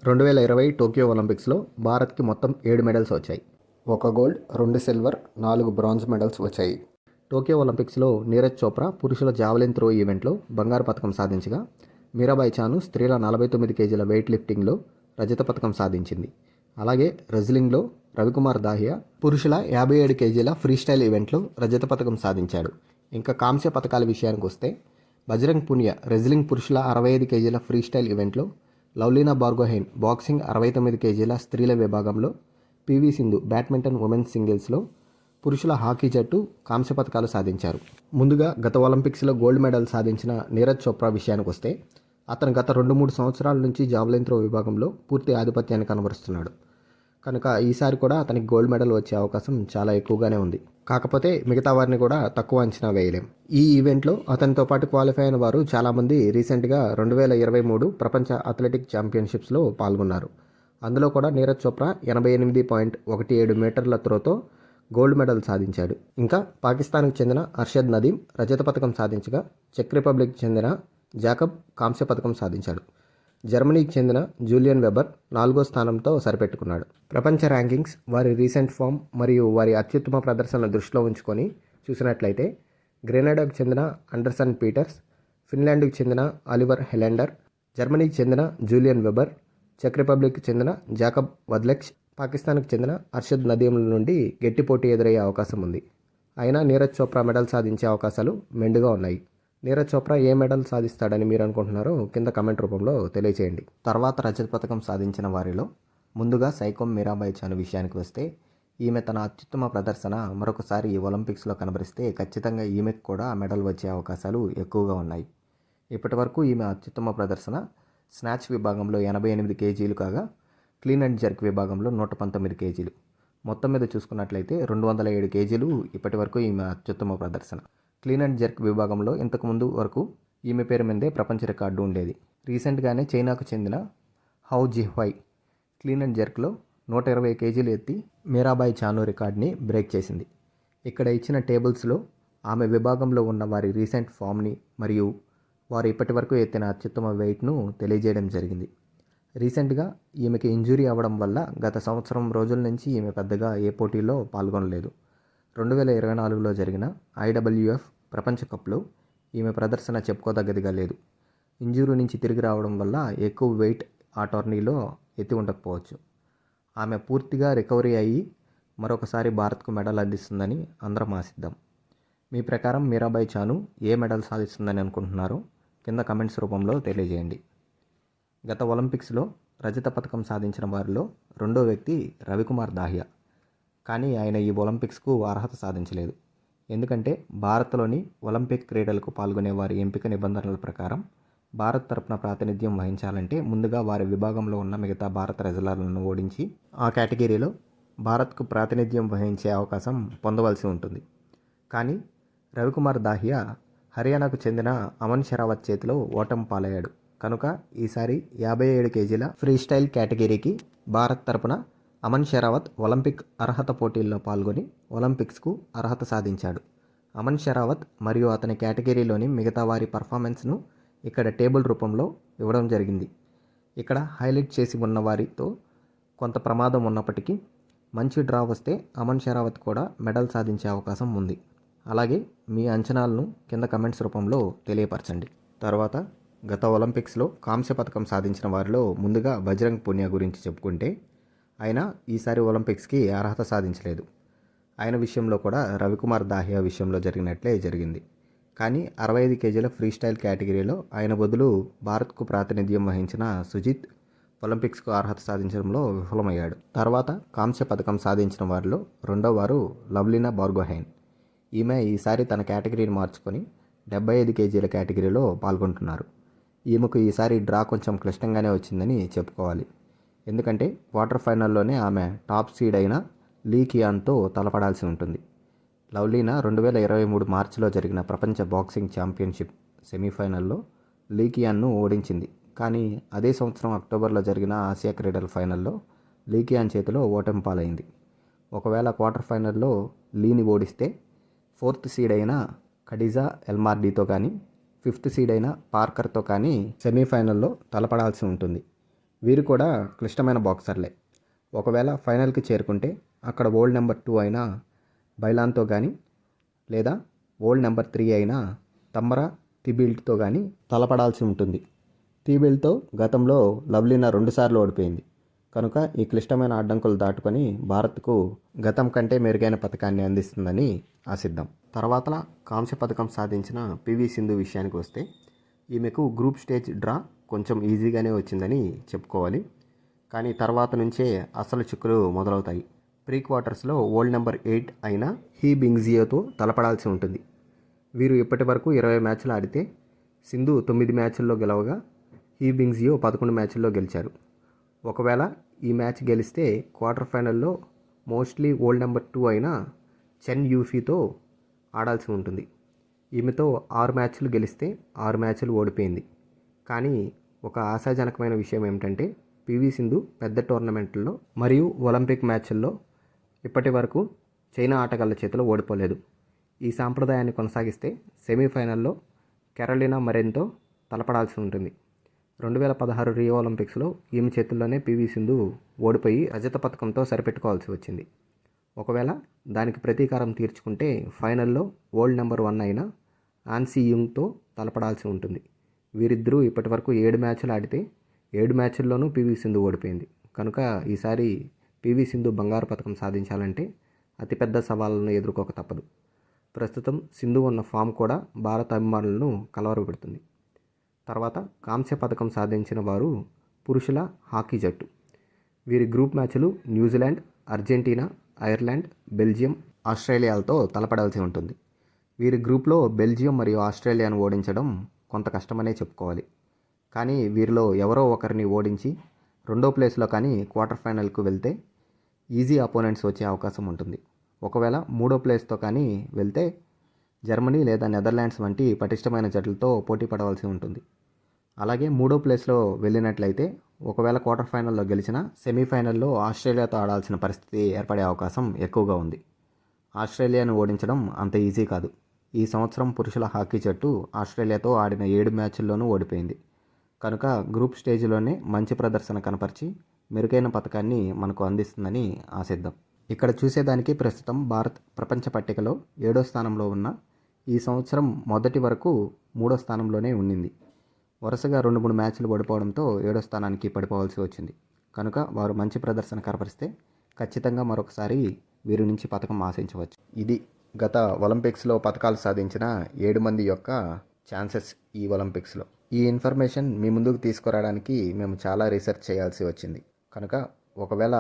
2020 Tokyo ఒలింపిక్స్లో భారత్కి మొత్తం 7 మెడల్స్ వచ్చాయి. 1 గోల్డ్, 2 సిల్వర్, 4 బ్రాంజ్ మెడల్స్ వచ్చాయి. టోక్యో ఒలింపిక్స్లో నీరజ్ చోప్రా పురుషుల జావెలిన్ త్రో ఈవెంట్లో బంగారు పతకం సాధించగా, మీరాబాయ్ చాను స్త్రీల 49 కేజీల వెయిట్ లిఫ్టింగ్లో రజత పతకం సాధించింది. అలాగే రెజ్లింగ్లో రవికుమార్ దాహియా పురుషుల 57 కేజీల ఫ్రీస్టైల్ ఈవెంట్లో రజత పతకం సాధించాడు. ఇంకా కాంస్య పతకాల విషయానికి వస్తే బజరంగ్ పునియా రెజ్లింగ్ పురుషుల 65 కేజీల ఫ్రీస్టైల్ ఈవెంట్లో, లవ్లీనా బోర్గోహెయిన్ బాక్సింగ్ 69 కేజీల స్త్రీల విభాగంలో, పివి సింధు బ్యాడ్మింటన్ ఉమెన్స్ సింగిల్స్లో పురుషుల హాకీ జట్టు కాంస్య పతకాలు సాధించారు. ముందుగా గత ఒలింపిక్స్లో గోల్డ్ మెడల్ సాధించిన నీరజ్ చోప్రా విషయానికి వస్తే అతను గత 2-3 సంవత్సరాల నుంచి జావెలిన్ త్రో విభాగంలో పూర్తి ఆధిపత్యాన్ని కనబరుస్తున్నాడు. కనుక ఈసారి కూడా అతనికి గోల్డ్ మెడల్ వచ్చే అవకాశం చాలా ఎక్కువగానే ఉంది. కాకపోతే మిగతా వారిని కూడా తక్కువ అంచనా వేయలేం. ఈ ఈవెంట్లో అతనితో పాటు క్వాలిఫై అయిన వారు చాలామంది రీసెంట్గా 2023 ప్రపంచ అథ్లెటిక్ ఛాంపియన్షిప్స్లో పాల్గొన్నారు. అందులో కూడా నీరజ్ చోప్రా 88.17 మీటర్ల త్రోతో గోల్డ్ మెడల్ సాధించాడు. ఇంకా పాకిస్తాన్కు చెందిన అర్షద్ నదీం రజత పథకం సాధించగా, చెక్ రిపబ్లిక్ చెందిన జాకబ్ కాంస్య పథకం సాధించాడు. జర్మనీకి చెందిన జూలియన్ వెబర్ 4వ స్థానంతో సరిపెట్టుకున్నాడు. ప్రపంచ ర్యాంకింగ్స్, వారి రీసెంట్ ఫామ్ మరియు వారి అత్యుత్తమ ప్రదర్శనను దృష్టిలో ఉంచుకొని చూసినట్లయితే గ్రెనడాకు చెందిన అండర్సన్ పీటర్స్, ఫిన్లాండ్కు చెందిన ఆలివర్ హెలెండర్, జర్మనీకి చెందిన జూలియన్ వెబర్, చెక్ రిపబ్లిక్కి చెందిన జాకబ్ వద్లెక్స్, పాకిస్తాన్కు చెందిన అర్షద్ నదీంల నుండి గట్టి పోటీ ఎదురయ్యే అవకాశం ఉంది. అయినా నీరజ్ చోప్రా మెడల్ సాధించే అవకాశాలు మెండుగా ఉన్నాయి. నీరజ్ చోప్రా ఏ మెడల్ సాధిస్తాడని మీరు అనుకుంటున్నారో కింద కమెంట్ రూపంలో తెలియజేయండి. తర్వాత రజత పథకం సాధించిన వారిలో ముందుగా సైకోమ్ మీరాబాయ్ చాను విషయానికి వస్తే, ఈమె తన అత్యుత్తమ ప్రదర్శన మరొకసారి ఈ ఒలింపిక్స్లో కనబరిస్తే ఖచ్చితంగా ఈమెకు కూడా మెడల్ వచ్చే అవకాశాలు ఎక్కువగా ఉన్నాయి. ఇప్పటి వరకు ఈమె అత్యుత్తమ ప్రదర్శన స్నాచ్ విభాగంలో 88 కేజీలు కాగా, క్లీన్ అండ్ జర్క్ విభాగంలో 119 కేజీలు. మొత్తం మీద చూసుకున్నట్లయితే 207 కేజీలు ఇప్పటి వరకు ఈమె అత్యుత్తమ ప్రదర్శన. క్లీన్ అండ్ జర్క్ విభాగంలో ఇంతకుముందు వరకు ఈమె పేరు మీదే ప్రపంచ రికార్డు ఉండేది. రీసెంట్గానే చైనాకు చెందిన హౌ జిహ్వై క్లీన్ అండ్ జర్క్లో 120 కేజీలు ఎత్తి మీరాబాయ్ చాను రికార్డ్ని బ్రేక్ చేసింది. ఇక్కడ ఇచ్చిన టేబుల్స్లో ఆమె విభాగంలో ఉన్న వారి రీసెంట్ ఫామ్ని మరియు వారు ఇప్పటి వరకు ఎత్తిన అత్యుత్తమ వెయిట్ను తెలియజేయడం జరిగింది. రీసెంట్గా ఈమెకి ఇంజురీ అవ్వడం వల్ల గత సంవత్సరం రోజుల నుంచి ఈమె పెద్దగా ఏ పోటీల్లో పాల్గొనలేదు. 2024లో జరిగిన IWF ప్రపంచ కప్లో ఈమె ప్రదర్శన చెప్పుకోదగ్గదిగా లేదు. ఇంజురీ నుంచి తిరిగి రావడం వల్ల ఎక్కువ వెయిట్ ఆ టోర్నీలో ఎత్తి ఉండకపోవచ్చు. ఆమె పూర్తిగా రికవరీ అయ్యి మరొకసారి భారత్కు మెడల్ అందిస్తుందని అందరం ఆశిద్దాం. మీ ప్రకారం మీరాబాయ్ చాను ఏ మెడల్ సాధిస్తుందని అనుకుంటున్నారో కింద కమెంట్స్ రూపంలో తెలియజేయండి. గత ఒలింపిక్స్లో రజత పథకం సాధించిన వారిలో రెండో వ్యక్తి రవికుమార్ దాహియా. కానీ ఆయన ఈ ఒలింపిక్స్కు అర్హత సాధించలేదు. ఎందుకంటే భారత్లోని ఒలింపిక్ క్రీడలకు పాల్గొనే వారి ఎంపిక నిబంధనల ప్రకారం భారత్ తరపున ప్రాతినిధ్యం వహించాలంటే ముందుగా వారి విభాగంలో ఉన్న మిగతా భారత రెజ్లర్లను ఓడించి ఆ కేటగిరీలో భారత్కు ప్రాతినిధ్యం వహించే అవకాశం పొందవలసి ఉంటుంది. కానీ రవికుమార్ దాహియా హర్యానాకు చెందిన అమన్ షెరావత్ చేతిలో ఓటమి పాలయ్యాడు. కనుక ఈసారి 57 కేజీల ఫ్రీస్టైల్ కేటగిరీకి భారత్ తరపున అమన్ షెరావత్ ఒలింపిక్ అర్హత పోటీల్లో పాల్గొని ఒలింపిక్స్కు అర్హత సాధించాడు. అమన్ షెరావత్ మరియు అతని కేటగిరీలోని మిగతా వారి పర్ఫార్మెన్స్ను ఇక్కడ టేబుల్ రూపంలో ఇవ్వడం జరిగింది. ఇక్కడ హైలైట్ చేసి ఉన్న వారితో కొంత ప్రమాదం ఉన్నప్పటికీ మంచి డ్రా వస్తే అమన్ షెరావత్ కూడా మెడల్ సాధించే అవకాశం ఉంది. అలాగే మీ అంచనాలను కింద కమెంట్స్ రూపంలో తెలియపరచండి. తర్వాత గత ఒలింపిక్స్లో కాంస్య పథకం సాధించిన వారిలో ముందుగా బజరంగ్ పునియా గురించి చెప్పుకుంటే, ఆయన ఈసారి ఒలింపిక్స్కి అర్హత సాధించలేదు. ఆయన విషయంలో కూడా రవికుమార్ దాహియా విషయంలో జరిగినట్లే జరిగింది. కానీ 65 కేజీల ఫ్రీస్టైల్ కేటగిరీలో ఆయన బదులు భారత్కు ప్రాతినిధ్యం వహించిన సుజిత్ ఒలింపిక్స్కు అర్హత సాధించడంలో విఫలమయ్యాడు. తర్వాత కాంస్య పథకం సాధించిన వారిలో రెండో వారు లవ్లీనా బోర్గోహెయిన్. ఈమె ఈసారి తన కేటగిరీని మార్చుకొని 75 కేజీల కేటగిరీలో పాల్గొంటున్నారు. ఈమెకు ఈసారి డ్రా కొంచెం క్లిష్టంగానే వచ్చిందని చెప్పుకోవాలి. ఎందుకంటే క్వార్టర్ ఫైనల్లోనే ఆమె టాప్ సీడ్ అయిన లీ కియాన్తో తలపడాల్సి ఉంటుంది. లవ్లీనా 2023 మార్చిలో జరిగిన ప్రపంచ బాక్సింగ్ ఛాంపియన్షిప్ సెమీఫైనల్లో లీ కియాన్ను ఓడించింది. కానీ అదే సంవత్సరం అక్టోబర్లో జరిగిన ఆసియా క్రీడల ఫైనల్లో లీ కియాన్ చేతిలో ఓటమి పాలైంది. ఒకవేళ క్వార్టర్ ఫైనల్లో లీని ఓడిస్తే 4th సీడ్ అయిన ఖడిజా ఎల్మార్డీతో కానీ 5th సీడ్ అయిన పార్కర్తో కానీ సెమీఫైనల్లో తలపడాల్సి ఉంటుంది. వీరు కూడా క్లిష్టమైన బాక్సర్లే. ఒకవేళ ఫైనల్కి చేరుకుంటే అక్కడ వరల్డ్ నెంబర్ 2 అయిన బైలాన్తో కానీ లేదా వరల్డ్ నెంబర్ 3 అయిన తమ్మరా థిబిల్ట్తో కానీ తలపడాల్సి ఉంటుంది. థిబిల్ట్తో గతంలో లవ్లీనా 2 సార్లు ఓడిపోయింది. కనుక ఈ క్లిష్టమైన అడ్డంకులు దాటుకొని భారత్కు గతం కంటే మెరుగైన పథకాన్ని అందిస్తుందని ఆశిద్దాం. తర్వాత కాంస్య పథకం సాధించిన పివి సింధు విషయానికి వస్తే ఈమెకు గ్రూప్ స్టేజ్ డ్రా కొంచెం ఈజీగానే వచ్చిందని చెప్పుకోవాలి. కానీ తర్వాత నుంచే అసలు చిక్కులు మొదలవుతాయి. ప్రీ క్వార్టర్స్లో వరల్డ్ నెంబర్ 8 అయిన హీ బింగ్జియోతో తలపడాల్సి ఉంటుంది. వీరు ఇప్పటి వరకు 20 మ్యాచ్లు ఆడితే సింధు 9 మ్యాచ్ల్లో గెలవగా హీ బింగ్జియో 11 మ్యాచ్ల్లో గెలిచారు. ఒకవేళ ఈ మ్యాచ్ గెలిస్తే క్వార్టర్ ఫైనల్లో మోస్ట్లీ వరల్డ్ నెంబర్ 2 అయిన చెన్ యూఫీతో ఆడాల్సి ఉంటుంది. ఈమెతో 6 మ్యాచ్లు గెలిస్తే 6 మ్యాచ్లు ఓడిపోయింది. కానీ ఒక ఆశాజనకమైన విషయం ఏమిటంటే పివి సింధు పెద్ద టోర్నమెంట్లలో మరియు ఒలింపిక్ మ్యాచ్ల్లో ఇప్పటి వరకు చైనా ఆటగాళ్ల చేతిలో ఓడిపోలేదు. ఈ సాంప్రదాయాన్ని కొనసాగిస్తే సెమీఫైనల్లో కెరోలినా మరిన్తో తలపడాల్సి ఉంటుంది. 2016 రియో ఒలింపిక్స్లో ఈమె చేతుల్లోనే పివి సింధు ఓడిపోయి రజత పథకంతో సరిపెట్టుకోవాల్సి వచ్చింది. ఒకవేళ దానికి ప్రతీకారం తీర్చుకుంటే ఫైనల్లో వరల్డ్ నెంబర్ 1 అయిన ఆన్ సి యుంగ్తో తలపడాల్సి ఉంటుంది. వీరిద్దరూ ఇప్పటి వరకు 7 మ్యాచ్లు ఆడితే 7 మ్యాచ్ల్లోనూ పివి సింధు ఓడిపోయింది. కనుక ఈసారి పివి సింధు బంగారు పథకం సాధించాలంటే అతిపెద్ద సవాళ్ళను ఎదుర్కోక తప్పదు. ప్రస్తుతం సింధు ఉన్న ఫామ్ కూడా భారత అభిమానులను కలవరపెడుతుంది. తర్వాత కాంస్య పథకం సాధించిన వారు పురుషుల హాకీ జట్టు. వీరి గ్రూప్ మ్యాచ్లు న్యూజిలాండ్, అర్జెంటీనా, ఐర్లాండ్, బెల్జియం, ఆస్ట్రేలియాలతో తలపడాల్సి ఉంటుంది. వీరి గ్రూప్లో బెల్జియం మరియు ఆస్ట్రేలియాను ఓడించడం కొంత కష్టమనే చెప్పుకోవాలి. కానీ వీరిలో ఎవరో ఒకరిని ఓడించి 2వ ప్లేస్లో కానీ క్వార్టర్ ఫైనల్కు వెళ్తే ఈజీ అపోనెంట్స్ వచ్చే అవకాశం ఉంటుంది. ఒకవేళ 3వ ప్లేస్తో కానీ వెళ్తే జర్మనీ లేదా నెదర్లాండ్స్ వంటి పటిష్టమైన జట్లతో పోటీ పడవలసి ఉంటుంది. అలాగే 3వ ప్లేస్లో వెళ్ళినట్లయితే ఒకవేళ క్వార్టర్ ఫైనల్లో గెలిచినా సెమీఫైనల్లో ఆస్ట్రేలియాతో ఆడాల్సిన పరిస్థితి ఏర్పడే అవకాశం ఎక్కువగా ఉంది. ఆస్ట్రేలియాను ఓడించడం అంత ఈజీ కాదు. ఈ సంవత్సరం పురుషుల హాకీ జట్టు ఆస్ట్రేలియాతో ఆడిన 7 మ్యాచ్ల్లోనూ ఓడిపోయింది. కనుక గ్రూప్ స్టేజ్లోనే మంచి ప్రదర్శన కనపరిచి మెరుగైన పథకాన్ని మనకు అందిస్తుందని ఆశిద్దాం. ఇక్కడ చూసేదానికి ప్రస్తుతం భారత్ ప్రపంచ పట్టికలో 7వ స్థానంలో ఉన్న ఈ సంవత్సరం మొదటి వరకు 3వ స్థానంలోనే ఉండింది. వరుసగా 2-3 మ్యాచ్లు ఓడిపోవడంతో 7వ స్థానానికి పడిపోవాల్సి వచ్చింది. కనుక వారు మంచి ప్రదర్శన కనపరిస్తే ఖచ్చితంగా మరొకసారి వీరి నుంచి పథకం ఆశించవచ్చు. ఇది గత ఒలింపిక్స్లో పథకాలు సాధించిన 7 మంది యొక్క ఛాన్సెస్ ఈ ఒలింపిక్స్లో. ఈ ఇన్ఫర్మేషన్ మీ ముందుకు తీసుకురావడానికి మేము చాలా రీసెర్చ్ చేయాల్సి వచ్చింది. కనుక ఒకవేళ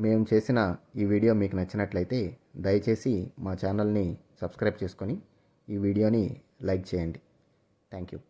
మేము చేసిన ఈ వీడియో మీకు నచ్చినట్లయితే దయచేసి మా ఛానల్ని సబ్స్క్రైబ్ చేసుకొని ఈ వీడియోని లైక్ చేయండి. Thank you.